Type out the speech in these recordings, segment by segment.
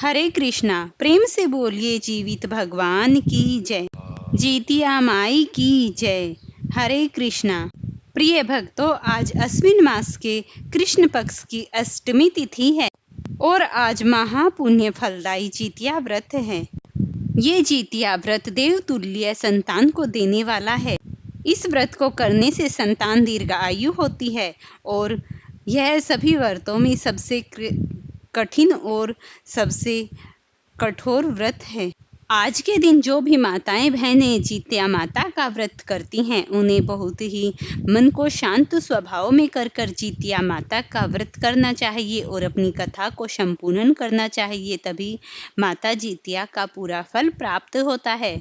हरे कृष्णा। प्रेम से बोलिए जीवित भगवान की जय। जीतिया माई की जय। हरे कृष्णा। प्रिय भक्तों, आज अश्विन मास के कृष्ण पक्ष की अष्टमी तिथि है और आज महापुण्य फलदायी जीतिया व्रत है। ये जीतिया व्रत देवतुल्य संतान को देने वाला है। इस व्रत को करने से संतान दीर्घायु होती है और यह सभी व्रतों में सबसे कठिन और सबसे कठोर व्रत है। आज के दिन जो भी माताएं बहनें जीतिया माता का व्रत करती हैं, उन्हें बहुत ही मन को शांत स्वभाव में कर जीतिया माता का व्रत करना चाहिए और अपनी कथा को संपूर्ण करना चाहिए, तभी माता जीतिया का पूरा फल प्राप्त होता है।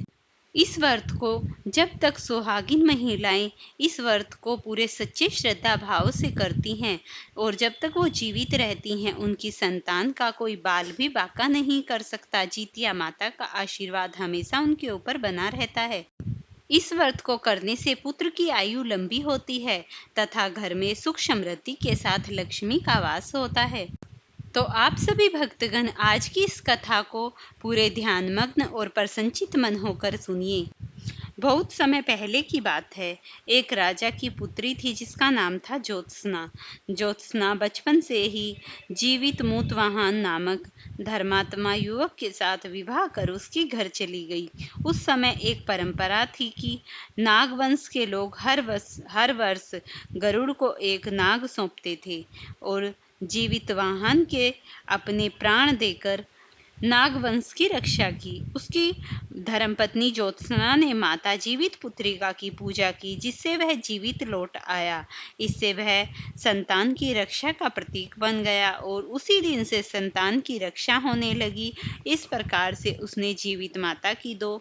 इस व्रत को जब तक सुहागिन महिलाएं इस व्रत को पूरे सच्चे श्रद्धा भाव से करती हैं और जब तक वो जीवित रहती हैं, उनकी संतान का कोई बाल भी बाका नहीं कर सकता। जीतिया माता का आशीर्वाद हमेशा उनके ऊपर बना रहता है। इस व्रत को करने से पुत्र की आयु लंबी होती है तथा घर में सुख समृद्धि के साथ लक्ष्मी का वास होता है। तो आप सभी भक्तगण आज की इस कथा को पूरे ध्यानमग्न और प्रसन्नचित मन होकर सुनिए। बहुत समय पहले की बात है। एक राजा की पुत्री थी जिसका नाम था ज्योत्सना। ज्योत्सना बचपन से ही जीवित मूतवाहन नामक धर्मात्मा युवक के साथ विवाह कर उसके घर चली गई। उस समय एक परंपरा थी कि नागवंश के लोग हर वर्ष गरुड़ को एक नाग सौंपते थे और जीवित वाहन के अपने प्राण देकर नागवंश की रक्षा की। उसकी धर्मपत्नी ज्योत्सना ने माता जीवित पुत्रिका की पूजा की, जिससे वह जीवित लौट आया। इससे वह संतान की रक्षा का प्रतीक बन गया और उसी दिन से संतान की रक्षा होने लगी। इस प्रकार से उसने जीवित माता की दो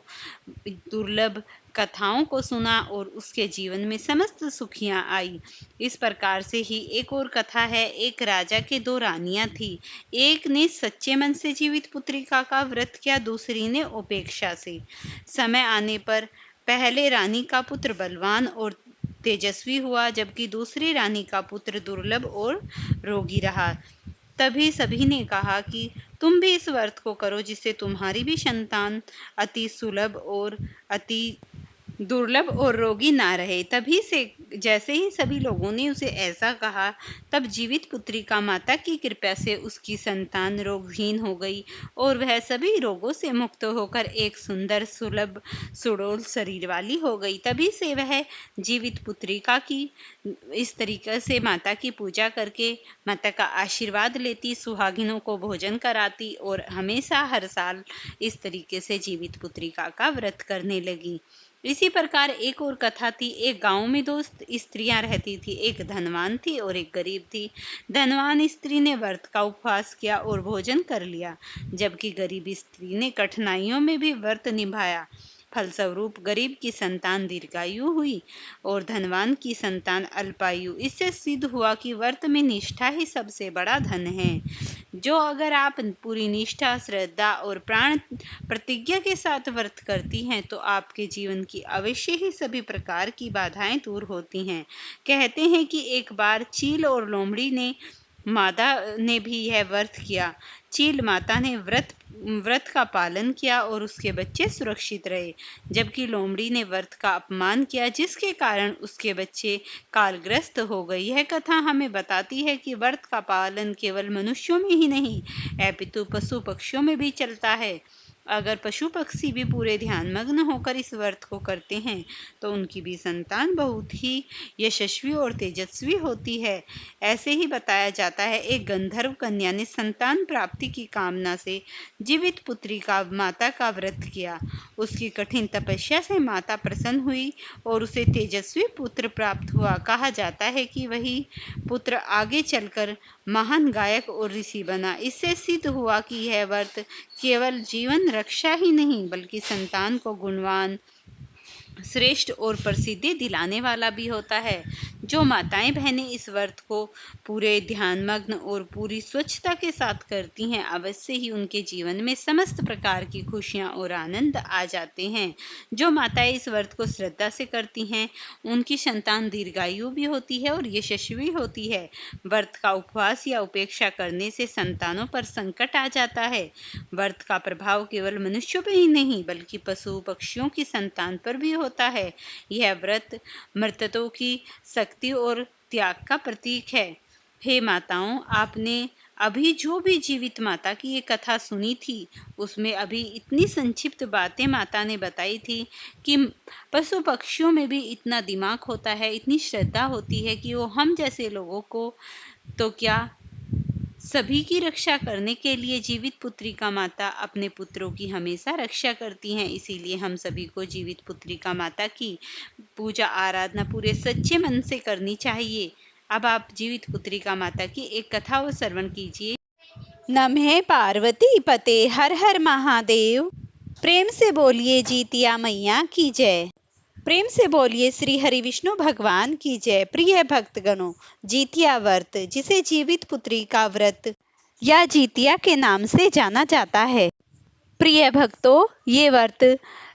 दुर्लभ कथाओं को सुना और उसके जीवन में समस्त सुखियां आई। इस प्रकार से ही एक और कथा है। एक राजा के दो रानियां थी। एक ने सच्चे मन से जीवित पुत्रिका का व्रत किया, दूसरी ने उपेक्षा से। समय आने पर पहले रानी का पुत्र बलवान और तेजस्वी हुआ, जबकि दूसरी रानी का पुत्र दुर्लभ और रोगी रहा। तभी सभी ने कहा कि तुम भी इस व्रत को करो, जिससे तुम्हारी भी संतान अति सुलभ और अति दुर्लभ और रोगी ना रहे। तभी से जैसे ही सभी लोगों ने उसे ऐसा कहा, तब जीवित पुत्रिका माता की कृपा से उसकी संतान रोगहीन हो गई और वह सभी रोगों से मुक्त होकर एक सुंदर सुलभ सुडौल शरीर वाली हो गई। तभी से वह जीवित पुत्रिका की इस तरीके से माता की पूजा करके माता का आशीर्वाद लेती, सुहागिनों को भोजन कराती और हमेशा हर साल इस तरीके से जीवित पुत्रिका का व्रत करने लगी। इसी प्रकार एक और कथा थी। एक गांव में दो स्त्रियां रहती थी। एक धनवान थी और एक गरीब थी। धनवान स्त्री ने व्रत का उपवास किया और भोजन कर लिया, जबकि गरीब स्त्री ने कठिनाइयों में भी व्रत निभाया। फलस्वरूप गरीब की संतान दीर्घायु हुई और धनवान की संतान अल्पायु। इससे सिद्ध हुआ कि व्रत में निष्ठा ही सबसे बड़ा धन है। जो अगर आप पूरी निष्ठा, श्रद्धा और प्राण प्रतिज्ञा के साथ व्रत करती हैं, तो आपके जीवन की अवश्य ही सभी प्रकार की बाधाएं दूर होती हैं। कहते हैं कि एक बार चील और लोमड़ी ने मादा ने भी यह व्रत किया। चील माता ने व्रत का पालन किया और उसके बच्चे सुरक्षित रहे, जबकि लोमड़ी ने व्रत का अपमान किया, जिसके कारण उसके बच्चे कालग्रस्त हो गए। यह कथा हमें बताती है कि व्रत का पालन केवल मनुष्यों में ही नहीं, अपितु पशु पक्षियों में भी चलता है। अगर पशु पक्षी भी पूरे ध्यानमग्न होकर इस व्रत को करते हैं, तो उनकी भी संतान बहुत ही यशस्वी और तेजस्वी होती है। ऐसे ही बताया जाता है, एक गंधर्व कन्या ने संतान प्राप्ति की कामना से जीवित पुत्री का माता का व्रत किया। उसकी कठिन तपस्या से माता प्रसन्न हुई और उसे तेजस्वी पुत्र प्राप्त हुआ। कहा जाता है कि वही पुत्र आगे चलकर महान गायक और ऋषि बना। इससे सिद्ध हुआ कि यह व्रत केवल जीवन रक्षा ही नहीं, बल्कि संतान को गुणवान, श्रेष्ठ और प्रसिद्धि दिलाने वाला भी होता है। जो माताएं बहनें इस व्रत को पूरे ध्यानमग्न और पूरी स्वच्छता के साथ करती हैं, अवश्य ही उनके जीवन में समस्त प्रकार की खुशियां और आनंद आ जाते हैं। जो माताएं इस व्रत को श्रद्धा से करती हैं, उनकी संतान दीर्घायु भी होती है और यशस्वी होती है। व्रत का उपवास या उपेक्षा करने से संतानों पर संकट आ जाता है। व्रत का प्रभाव केवल मनुष्यों पर ही नहीं बल्कि पशु पक्षियों की संतान पर भी होता है। यह व्रत मृतकों की शक्ति और त्याग का प्रतीक है। हे माताओं, आपने अभी जो भी जीवित माता की ये कथा सुनी थी, उसमें अभी इतनी संक्षिप्त बातें माता ने बताई थी कि पशु पक्षियों में भी इतना दिमाग होता है, इतनी श्रद्धा होती है कि वो हम जैसे लोगों को तो क्या, सभी की रक्षा करने के लिए जीवित पुत्रिका माता अपने पुत्रों की हमेशा रक्षा करती हैं। इसीलिए हम सभी को जीवित पुत्रिका माता की पूजा आराधना पूरे सच्चे मन से करनी चाहिए। अब आप जीवित पुत्रिका माता की एक कथा और श्रवण कीजिए। नमः पार्वती पते हर हर महादेव। प्रेम से बोलिए जीतिया मैया की जय। प्रेम से बोलिए श्री हरि विष्णु भगवान की जय। प्रिय भक्तगणों, जीतिया व्रत, जिसे जीवित पुत्री का व्रत या जीतिया के नाम से जाना जाता है। प्रिय भक्तों, ये व्रत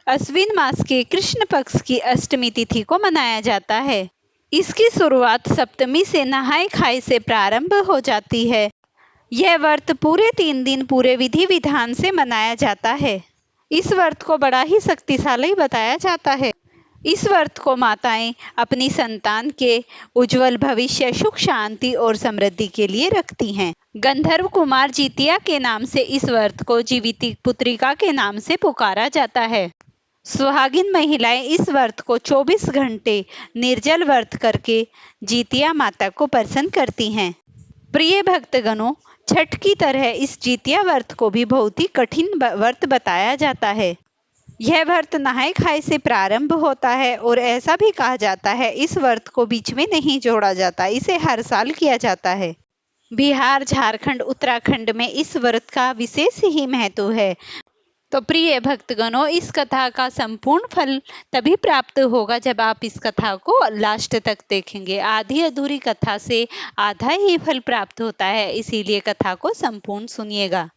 अश्विन मास के कृष्ण पक्ष की अष्टमी तिथि को मनाया जाता है। इसकी शुरुआत सप्तमी से नहाय खाए से प्रारंभ हो जाती है। यह व्रत पूरे 3 दिन पूरे विधि विधान से मनाया जाता है। इस व्रत को बड़ा ही शक्तिशाली बताया जाता है। इस व्रत को माताएं अपनी संतान के उज्जवल भविष्य, सुख शांति और समृद्धि के लिए रखती हैं। गंधर्व कुमार जीतिया के नाम से इस व्रत को जीवित पुत्रिका के नाम से पुकारा जाता है। सुहागिन महिलाएं इस व्रत को 24 घंटे निर्जल व्रत करके जीतिया माता को प्रसन्न करती हैं। प्रिय भक्तगणों, छठ की तरह इस जीतिया व्रत को भी बहुत ही कठिन व्रत बताया जाता है। यह व्रत नहाय खाए से प्रारंभ होता है और ऐसा भी कहा जाता है इस व्रत को बीच में नहीं जोड़ा जाता, इसे हर साल किया जाता है। बिहार, झारखंड, उत्तराखंड में इस व्रत का विशेष ही महत्व है। तो प्रिय भक्तगणों, इस कथा का संपूर्ण फल तभी प्राप्त होगा जब आप इस कथा को लास्ट तक देखेंगे। आधी अधूरी कथा से आधा ही फल प्राप्त होता है, इसीलिए कथा को संपूर्ण सुनिएगा।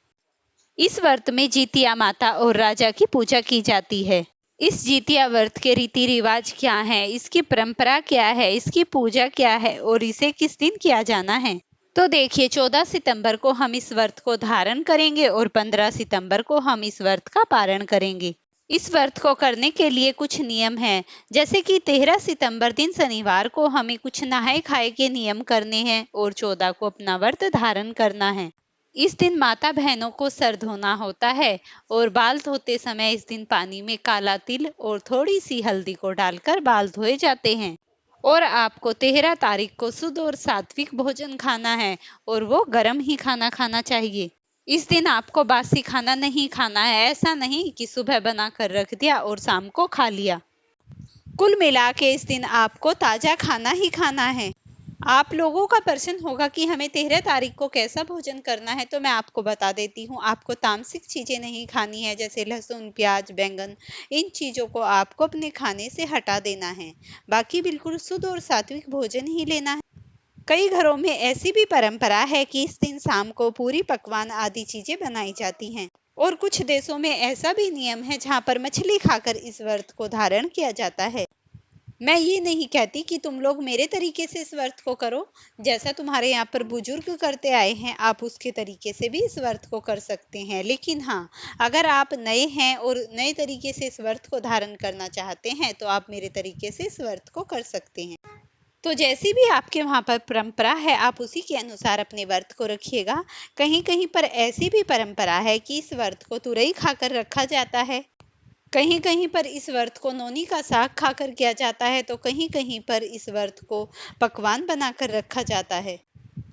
इस व्रत में जीतिया माता और राजा की पूजा की जाती है। इस जीतिया व्रत के रीति रिवाज क्या है, इसकी परंपरा क्या है, इसकी पूजा क्या है और इसे किस दिन किया जाना है, तो देखिए 14 सितंबर को हम इस व्रत को धारण करेंगे और 15 सितंबर को हम इस व्रत का पारण करेंगे। इस व्रत को करने के लिए कुछ नियम हैं, जैसे कि 13 सितंबर दिन शनिवार को हमें कुछ नहाए खाए के नियम करने हैं और 14 को अपना व्रत धारण करना है। इस दिन माता बहनों को सर धोना होता है और बाल धोते समय इस दिन पानी में काला तिल और थोड़ी सी हल्दी को डालकर बाल धोए जाते हैं। और आपको 13 तारीख को शुद्ध और सात्विक भोजन खाना है और वो गर्म ही खाना खाना चाहिए। इस दिन आपको बासी खाना नहीं खाना है, ऐसा नहीं कि सुबह बना कर रख दिया और शाम को खा लिया। कुल मिला के इस दिन आपको ताजा खाना ही खाना है। आप लोगों का प्रश्न होगा कि हमें 13 तारीख को कैसा भोजन करना है, तो मैं आपको बता देती हूँ। आपको तामसिक चीजें नहीं खानी है, जैसे लहसुन, प्याज, बैंगन, इन चीजों को आपको अपने खाने से हटा देना है। बाकी बिल्कुल शुद्ध और सात्विक भोजन ही लेना है। कई घरों में ऐसी भी परंपरा है कि इस दिन शाम को पूरी पकवान आदि चीजें बनाई जाती हैं और कुछ देशों में ऐसा भी नियम है जहाँ पर मछली खाकर इस व्रत को धारण किया जाता है। मैं ये नहीं कहती कि तुम लोग मेरे तरीके से इस व्रत को करो, जैसा तुम्हारे यहाँ पर बुजुर्ग करते आए हैं आप उसके तरीके से भी इस व्रत को कर सकते हैं। लेकिन हाँ, अगर आप नए हैं और नए तरीके से इस व्रत को धारण करना चाहते हैं तो आप मेरे तरीके से इस व्रत को कर सकते हैं। तो जैसी भी आपके वहाँ पर परंपरा है आप उसी के अनुसार अपने व्रत को रखिएगा। कहीं कहीं पर ऐसी भी परंपरा है कि इस व्रत को तुरई खाकर रखा जाता है, कहीं कहीं पर इस व्रत को नौनी का साग खाकर किया जाता है, तो कहीं कहीं पर इस व्रत को पकवान बनाकर रखा जाता है।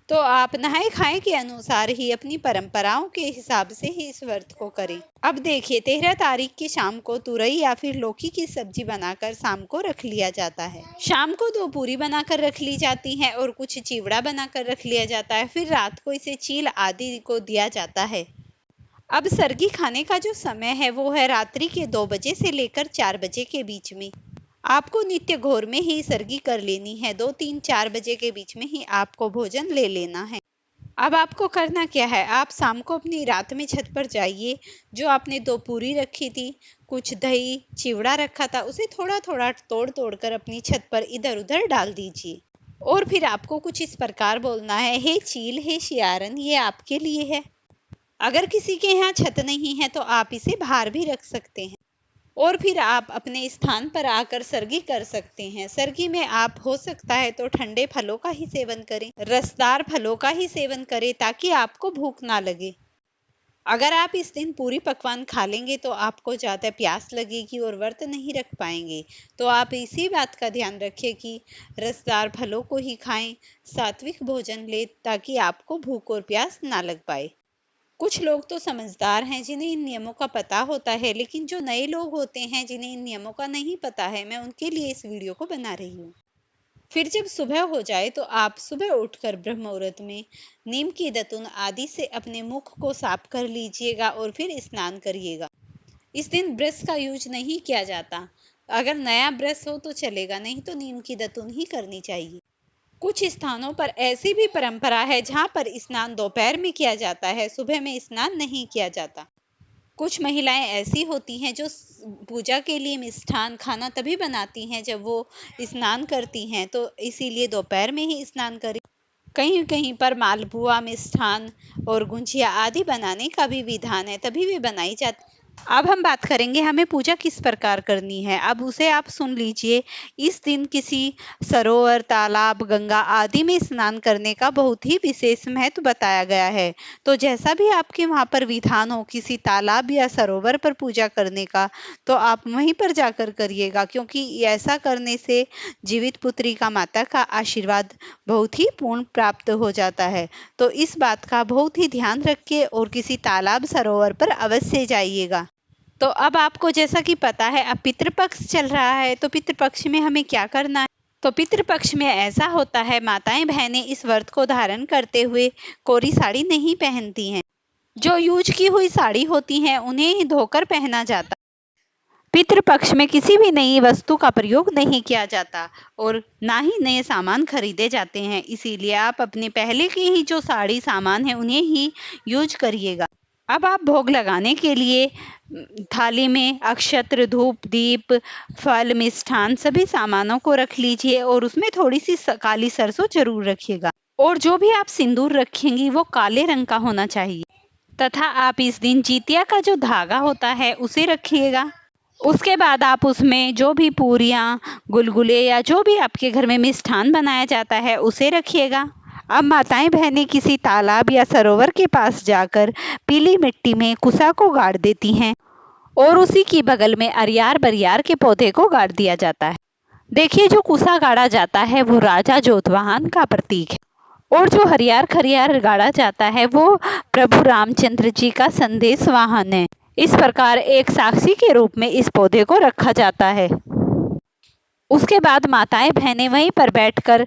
तो आप नहाए खाए के अनुसार ही अपनी परंपराओं के हिसाब से ही इस व्रत को करें। अब देखिए 13 तारीख की शाम को तुरई या फिर लौकी की सब्जी बनाकर शाम को रख लिया जाता है। शाम को 2 पूरी बनाकर रख ली जाती है और कुछ चिवड़ा बनाकर रख लिया जाता है। फिर रात को इसे चील आदि को दिया जाता है। अब सर्गी खाने का जो समय है वो है रात्रि के 2 बजे से लेकर 4 बजे के बीच में। आपको नित्य घोर में ही सर्गी कर लेनी है। 2, 3, 4 बजे के बीच में ही आपको भोजन ले लेना है। अब आपको करना क्या है, आप शाम को अपनी रात में छत पर जाइए, जो आपने 2 पूरी रखी थी, कुछ दही चिवड़ा रखा था, उसे थोड़ा थोड़ा तोड़ तोड़ कर अपनी छत पर इधर उधर डाल दीजिए। और फिर आपको कुछ इस प्रकार बोलना है, हे चील, हे शियारन, ये आपके लिए है। अगर किसी के यहाँ छत नहीं है तो आप इसे बाहर भी रख सकते हैं। और फिर आप अपने स्थान पर आकर सर्गी कर सकते हैं। सर्गी में आप हो सकता है तो ठंडे फलों का ही सेवन करें, रसदार फलों का ही सेवन करें, ताकि आपको भूख ना लगे। अगर आप इस दिन पूरी पकवान खा लेंगे तो आपको ज़्यादा प्यास लगेगी और व्रत नहीं रख पाएंगे। तो आप इसी बात का ध्यान रखें कि रसदार फलों को ही खाएं, सात्विक भोजन लें, ताकि आपको भूख और प्यास ना लग पाए। कुछ लोग तो समझदार हैं जिन्हें इन नियमों का पता होता है, लेकिन जो नए लोग होते हैं जिन्हें इन नियमों का नहीं पता है, मैं उनके लिए इस वीडियो को बना रही हूँ। फिर जब सुबह हो जाए तो आप सुबह उठकर ब्रह्म मुहूर्त में नीम की दतुन आदि से अपने मुख को साफ कर लीजिएगा और फिर स्नान करिएगा। इस दिन ब्रश का यूज नहीं किया जाता। अगर नया ब्रश हो तो चलेगा, नहीं तो नीम की दतुन ही करनी चाहिए। कुछ स्थानों पर ऐसी भी परंपरा है जहाँ पर स्नान दोपहर में किया जाता है, सुबह में स्नान नहीं किया जाता। कुछ महिलाएं ऐसी होती हैं जो पूजा के लिए मिष्ठान खाना तभी बनाती हैं जब वो स्नान करती हैं, तो इसीलिए दोपहर में ही स्नान करें। कहीं कहीं पर मालपुआ, मिष्ठान और गुंजिया आदि बनाने का भी विधान है, तभी वे बनाई जाती। अब हम बात करेंगे हमें पूजा किस प्रकार करनी है। अब उसे आप सुन लीजिए। इस दिन किसी सरोवर, तालाब, गंगा आदि में स्नान करने का बहुत ही विशेष महत्व बताया गया है। तो जैसा भी आपके वहाँ पर विधान हो किसी तालाब या सरोवर पर पूजा करने का, तो आप वहीं पर जाकर करिएगा, क्योंकि ऐसा करने से जीवित पुत्री का माता का आशीर्वाद बहुत ही पूर्ण प्राप्त हो जाता है। तो इस बात का बहुत ही ध्यान रखिए और किसी तालाब, सरोवर पर अवश्य जाइएगा। तो अब आपको जैसा कि पता है, अब पितृपक्ष चल रहा है, तो पितृपक्ष में हमें क्या करना है। तो पितृपक्ष में ऐसा होता है, माताएं बहनें इस व्रत को धारण करते हुए कोरी साड़ी नहीं पहनती हैं। जो यूज की हुई साड़ी होती हैं उन्हें ही धोकर पहना जाता। पितृपक्ष में किसी भी नई वस्तु का प्रयोग नहीं किया जाता और ना ही नए सामान खरीदे जाते हैं। इसीलिए आप अपने पहले के ही जो साड़ी सामान है उन्हें ही यूज करिएगा। अब आप भोग लगाने के लिए थाली में अक्षत्र, धूप, दीप, फल, मिष्ठान सभी सामानों को रख लीजिए और उसमें थोड़ी सी काली सरसों जरूर रखिएगा। और जो भी आप सिंदूर रखेंगी वो काले रंग का होना चाहिए। तथा आप इस दिन जीतिया का जो धागा होता है उसे रखिएगा। उसके बाद आप उसमें जो भी पूरियाँ, गुलगुले या जो भी आपके घर में मिष्ठान बनाया जाता है उसे रखिएगा। अब माताएं बहनें किसी तालाब या सरोवर के पास जाकर पीली मिट्टी में कुसा को गाड़ देती हैं और उसी की बगल में अरियार बरियार के पौधे को गाड़ दिया जाता है। देखिए, जो कुसा गाड़ा जाता है वो राजा जोतवाहन का प्रतीक है और जो हरियार खरियार गाड़ा जाता है वो प्रभु रामचंद्र जी का संदेश वाहन है। इस प्रकार एक साक्षी के रूप में इस पौधे को रखा जाता है। उसके बाद माताएं बहनें वहीं पर बैठकर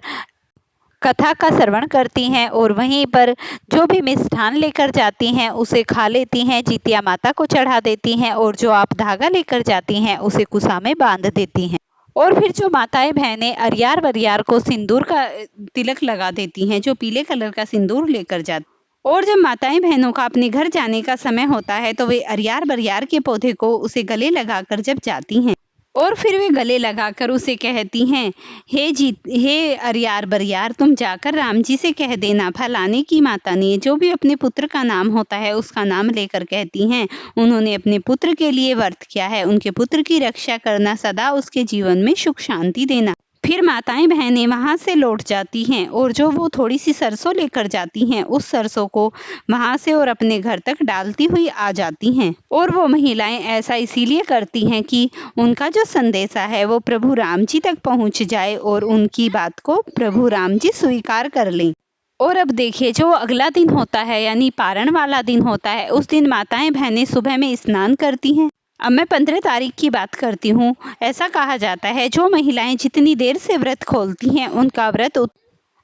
कथा का श्रवण करती हैं और वहीं पर जो भी मिष्ठान लेकर जाती हैं उसे खा लेती हैं, जीतिया माता को चढ़ा देती हैं और जो आप धागा लेकर जाती हैं उसे कुसा में बांध देती हैं। और फिर जो माताएं बहनें अरियार बरियार को सिंदूर का तिलक लगा देती हैं, जो पीले कलर का सिंदूर लेकर जाती। और जब माताएं बहनों का अपने घर जाने का समय होता है तो वे अरियार बरियार के पौधे को उसे गले लगाकर जब जाती हैं और फिर वे गले लगाकर उसे कहती हैं, हे अरियार बरियार, तुम जाकर राम जी से कह देना, फलाने की माता ने, जो भी अपने पुत्र का नाम होता है उसका नाम लेकर कहती हैं, उन्होंने अपने पुत्र के लिए व्रत किया है, उनके पुत्र की रक्षा करना, सदा उसके जीवन में सुख शांति देना। फिर माताएं बहनें वहां से लौट जाती हैं और जो वो थोड़ी सी सरसों लेकर जाती हैं उस सरसों को वहां से और अपने घर तक डालती हुई आ जाती हैं। और वो महिलाएं ऐसा इसीलिए करती हैं कि उनका जो संदेशा है वो प्रभु राम जी तक पहुंच जाए और उनकी बात को प्रभु राम जी स्वीकार कर लें। और अब देखिए, जो अगला दिन होता है यानी पारण वाला दिन होता है, उस दिन माताएं बहनें सुबह में स्नान करती हैं। अब मैं 15 तारीख की बात करती हूँ। ऐसा कहा जाता है जो महिलाएं जितनी देर से व्रत खोलती हैं उनका व्रत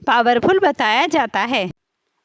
पावरफुल बताया जाता है।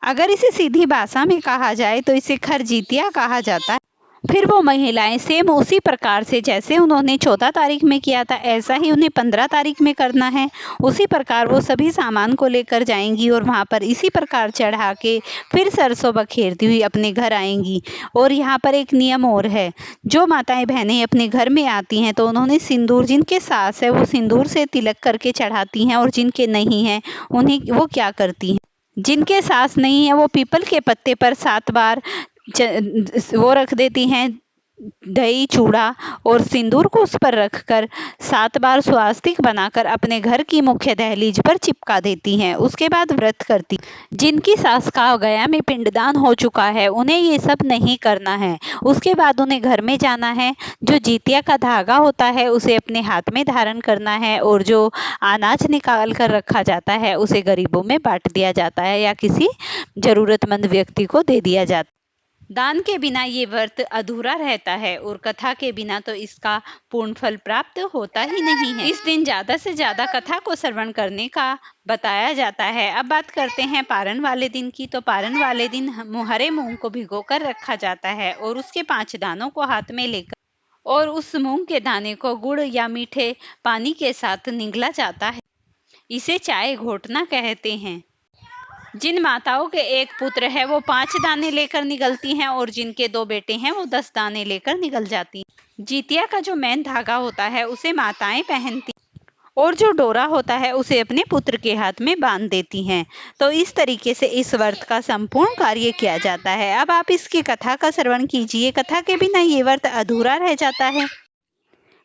अगर इसे सीधी भाषा में कहा जाए तो इसे खरजीतिया कहा जाता है। फिर वो महिलाएं सेम उसी प्रकार से जैसे उन्होंने 14 तारीख में किया था ऐसा ही उन्हें 15 तारीख में करना है। उसी प्रकार वो सभी सामान को लेकर जाएंगी और वहां पर इसी प्रकार चढ़ा के फिर सरसों बखेरती हुई अपने घर आएंगी। और यहाँ पर एक नियम और है, जो माताएं बहनें अपने घर में आती हैं तो उन्होंने सिंदूर, जिनके सास है वो सिंदूर से तिलक करके चढ़ाती हैं, और जिनके नहीं है उन्हें वो क्या करती हैं, जिनके सास नहीं है वो पीपल के पत्ते पर 7 बार वो रख देती हैं, दही चूड़ा और सिंदूर को उस पर रखकर 7 बार स्वास्तिक बनाकर अपने घर की मुख्य दहलीज पर चिपका देती हैं। उसके बाद व्रत करती। जिनकी सास का गया में पिंडदान हो चुका है उन्हें ये सब नहीं करना है। उसके बाद उन्हें घर में जाना है, जो जीतिया का धागा होता है उसे अपने हाथ में धारण करना है, और जो अनाज निकाल कर रखा जाता है उसे गरीबों में बांट दिया जाता है या किसी जरूरतमंद व्यक्ति को दे दिया जाता है। दान के बिना ये व्रत अधूरा रहता है और कथा के बिना तो इसका पूर्ण फल प्राप्त होता ही नहीं है। इस दिन ज्यादा से ज्यादा कथा को श्रवण करने का बताया जाता है। अब बात करते हैं पारण वाले दिन की। तो पारण वाले दिन हरे मूंग को भिगोकर रखा जाता है और उसके 5 दानों को हाथ में लेकर और उस मूंग के दाने को गुड़ या मीठे पानी के साथ निगला जाता है। इसे चाय घोटना कहते हैं। जिन माताओं के एक पुत्र है वो 5 दाने लेकर निकलती हैं और जिनके 2 बेटे हैं वो 10 दाने लेकर निकल जाती हैं। जीतिया का जो मेन धागा होता है उसे माताएं पहनती और जो डोरा होता है उसे अपने पुत्र के हाथ में बांध देती हैं। तो इस तरीके से इस व्रत का संपूर्ण कार्य किया जाता है। अब आप इसकी कथा का श्रवण कीजिए। कथा के बिना ये व्रत अधूरा रह जाता है।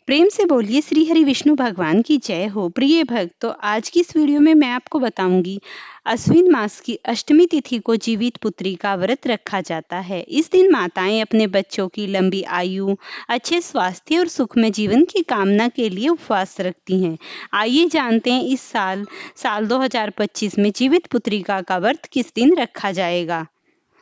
प्रेम से बोलिए श्री हरि विष्णु भगवान की जय हो। प्रिय भक्तों, आज की इस वीडियो में मैं आपको बताऊंगी अश्विन मास की अष्टमी तिथि को जीवित पुत्री का व्रत रखा जाता है। इस दिन माताएं अपने बच्चों की लंबी आयु, अच्छे स्वास्थ्य और सुखमय जीवन की कामना के लिए उपवास रखती हैं। आइए जानते हैं इस साल 2025 में जीवित पुत्रिका का व्रत किस दिन रखा जाएगा।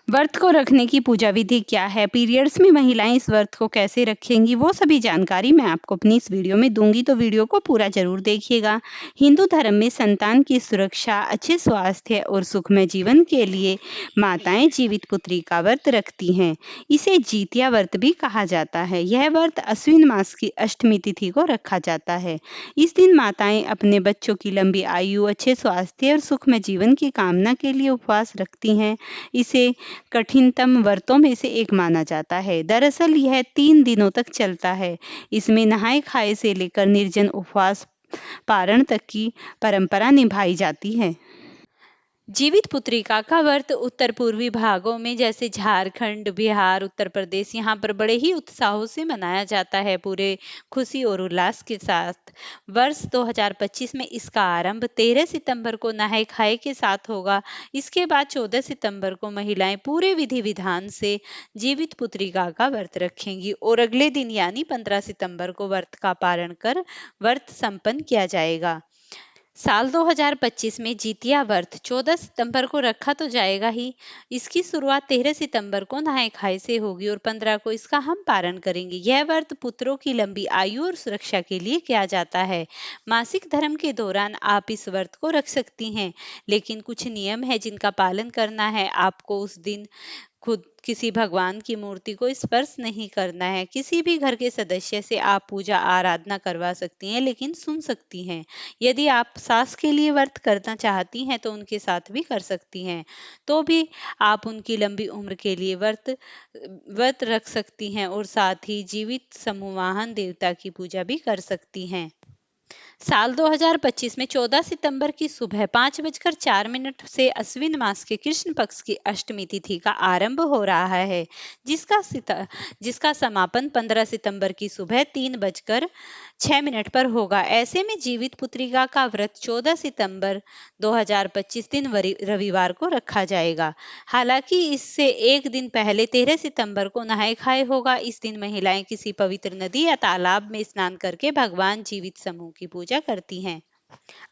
व्रत को रखने की पूजा विधि क्या है, पीरियड्स में महिलाएं इस व्रत को कैसे रखेंगी, वो सभी जानकारी मैं आपको अपनी इस वीडियो में दूंगी, तो वीडियो को पूरा जरूर देखिएगा। हिंदू धर्म में संतान की सुरक्षा, अच्छे स्वास्थ्य और सुखमय जीवन के लिए माताएं जीवित पुत्री का व्रत रखती हैं। इसे जीतिया व्रत भी कहा जाता है। यह व्रत अश्विन मास की अष्टमी तिथि को रखा जाता है। इस दिन माताएं अपने बच्चों की लंबी आयु, अच्छे स्वास्थ्य और सुखमय जीवन की कामना के लिए उपवास रखती हैं। इसे कठिनतम व्रतों में से एक माना जाता है। दरअसल यह 3 दिनों तक चलता है। इसमें नहाए खाए से लेकर निर्जन उपवास पारण तक की परंपरा निभाई जाती है। जीवित पुत्रिका का व्रत उत्तर पूर्वी भागों में जैसे झारखंड, बिहार, उत्तर प्रदेश, यहाँ पर बड़े ही उत्साहों से मनाया जाता है, पूरे खुशी और उल्लास के साथ। वर्ष 2025 में इसका आरंभ 13 सितंबर को नहाए खाए के साथ होगा। इसके बाद 14 सितंबर को महिलाएं पूरे विधि विधान से जीवित पुत्रिका का व्रत रखेंगी और अगले दिन यानी 15 सितंबर को व्रत का पारण कर व्रत संपन्न किया जाएगा। साल 2025 में जीतिया व्रत 14 सितंबर को रखा तो जाएगा ही। इसकी शुरुआत 13 सितंबर को नहाए खाए से होगी और 15 को इसका हम पारण करेंगे। यह व्रत पुत्रों की लंबी आयु और सुरक्षा के लिए किया जाता है। मासिक धर्म के दौरान आप इस व्रत को रख सकती हैं, लेकिन कुछ नियम है जिनका पालन करना है। आपको उस दिन खुद किसी भगवान की मूर्ति को स्पर्श नहीं करना है। किसी भी घर के सदस्य से आप पूजा आराधना करवा सकती हैं, लेकिन सुन सकती हैं। यदि आप सास के लिए व्रत करना चाहती हैं तो उनके साथ भी कर सकती हैं, तो भी आप उनकी लंबी उम्र के लिए व्रत रख सकती हैं और साथ ही जीवित समूहवाहन देवता की पूजा भी कर सकती हैं। साल 2025 में 14 सितंबर की सुबह 5:04 से अश्विन मास के कृष्ण पक्ष की अष्टमी तिथि का आरंभ हो रहा है, जिसका समापन 15 सितंबर की सुबह 3:06 पर होगा। ऐसे में जीवित पुत्रिका का व्रत 14 सितंबर 2025 दिन रविवार को रखा जाएगा। हालांकि इससे एक दिन पहले 13 सितंबर को नहाए खाए होगा। इस दिन महिलाएं किसी पवित्र नदी या तालाब में स्नान करके भगवान जीवित समूह की पूजा करती हैं।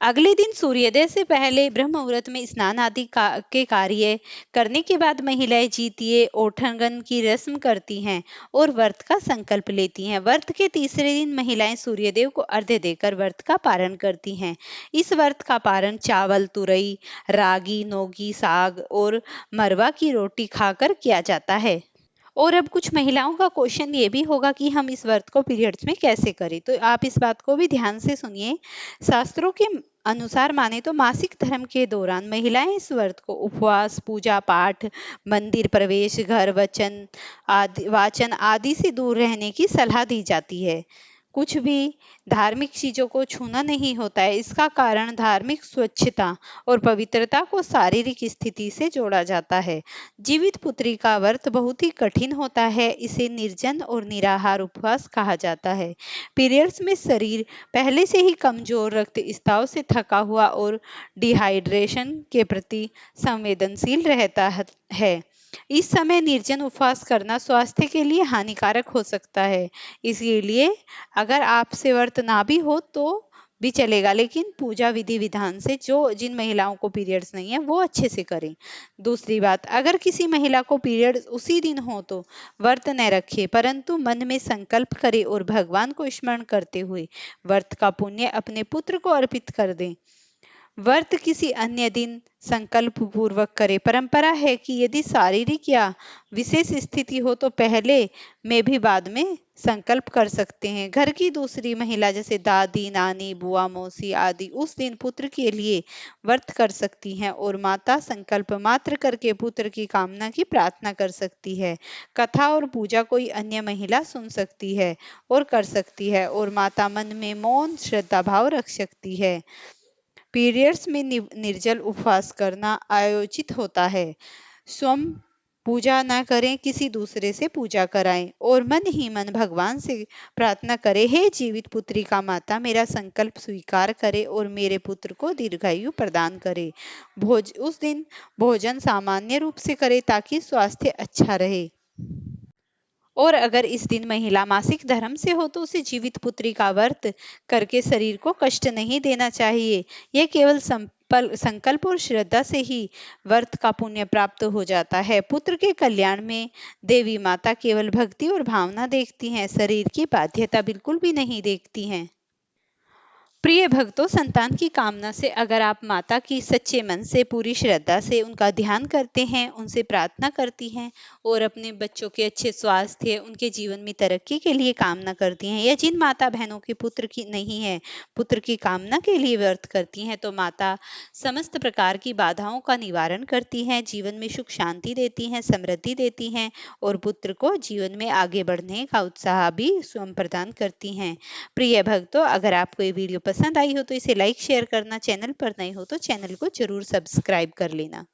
अगले दिन सूर्योदय से पहले ब्रह्म मुहूर्त में स्नान आदि के कार्य करने के बाद महिलाएं जीतिए ओठंगन की रस्म करती हैं और व्रत का संकल्प लेती हैं। व्रत के तीसरे दिन महिलाएं सूर्यदेव को अर्घ्य देकर व्रत का पारण करती हैं। इस व्रत का पारण चावल, तुरई, रागी, नोगी, साग और मरवा की रोटी खाकर किया जाता है। और अब कुछ महिलाओं का क्वेश्चन ये भी होगा कि हम इस व्रत को पीरियड्स में कैसे करें, तो आप इस बात को भी ध्यान से सुनिए। शास्त्रों के अनुसार माने तो मासिक धर्म के दौरान महिलाएं इस व्रत को उपवास, पूजा पाठ, मंदिर प्रवेश, घर वचन आदि वाचन आदि से दूर रहने की सलाह दी जाती है। कुछ भी धार्मिक चीजों को छूना नहीं होता है। इसका कारण धार्मिक स्वच्छता और पवित्रता को शारीरिक स्थिति से जोड़ा जाता है। जीवित पुत्री का व्रत बहुत ही कठिन होता है। इसे निर्जन और निराहार उपवास कहा जाता है। पीरियड्स में शरीर पहले से ही कमजोर, रक्तस्राव से थका हुआ और डिहाइड्रेशन के प्रति संवेदनशील रहता है। इस समय निर्जन उपवास करना स्वास्थ्य के लिए हानिकारक हो सकता है। इसलिए अगर आपसे व्रत ना भी हो तो भी चलेगा, लेकिन पूजा विधि विधान से जिन महिलाओं को पीरियड्स नहीं है वो अच्छे से करें। दूसरी बात, अगर किसी महिला को पीरियड्स उसी दिन हो तो व्रत न रखे, परंतु मन में संकल्प करे और भगवान को स्मरण करते हुए व्रत का पुण्य अपने पुत्र को अर्पित कर दें। व्रत किसी अन्य दिन संकल्प पूर्वक करे। परंपरा है कि यदि शारीरिक या विशेष स्थिति हो तो पहले में भी बाद में संकल्प कर सकते हैं। घर की दूसरी महिला जैसे दादी, नानी, बुआ, मौसी आदि उस दिन पुत्र के लिए व्रत कर सकती हैं और माता संकल्प मात्र करके पुत्र की कामना की प्रार्थना कर सकती है। कथा और पूजा कोई अन्य महिला सुन सकती है और कर सकती है और माता मन में मौन श्रद्धा भाव रख सकती है। पीरियड्स में निर्जल उपवास करना आयोजित होता है। स्वयं पूजा ना करें, किसी दूसरे से पूजा कराएं और मन ही मन भगवान से प्रार्थना करें, हे जीवित पुत्री का माता, मेरा संकल्प स्वीकार करे और मेरे पुत्र को दीर्घायु प्रदान करे। उस दिन भोजन सामान्य रूप से करे ताकि स्वास्थ्य अच्छा रहे। और अगर इस दिन महिला मासिक धर्म से हो तो उसे जीवित पुत्री का व्रत करके शरीर को कष्ट नहीं देना चाहिए। यह केवल संकल्प और श्रद्धा से ही व्रत का पुण्य प्राप्त हो जाता है। पुत्र के कल्याण में देवी माता केवल भक्ति और भावना देखती हैं, शरीर की बाध्यता बिल्कुल भी नहीं देखती हैं। प्रिय भक्तों, संतान की कामना से अगर आप माता की सच्चे मन से, पूरी श्रद्धा से उनका ध्यान करते हैं, उनसे प्रार्थना करती हैं और अपने बच्चों के अच्छे स्वास्थ्य, उनके जीवन में तरक्की के लिए कामना करती हैं, या जिन माता बहनों के पुत्र की नहीं है, पुत्र की कामना के लिए व्रत करती हैं, तो माता समस्त प्रकार की बाधाओं का निवारण करती हैं, जीवन में सुख शांति देती हैं, समृद्धि देती हैं और पुत्र को जीवन में आगे बढ़ने का उत्साह भी स्वयं प्रदान करती हैं। प्रिय भक्तों, अगर आपको ये वीडियो पसंद आई हो तो इसे लाइक शेयर करना, चैनल पर नए हो तो चैनल को जरूर सब्सक्राइब कर लेना।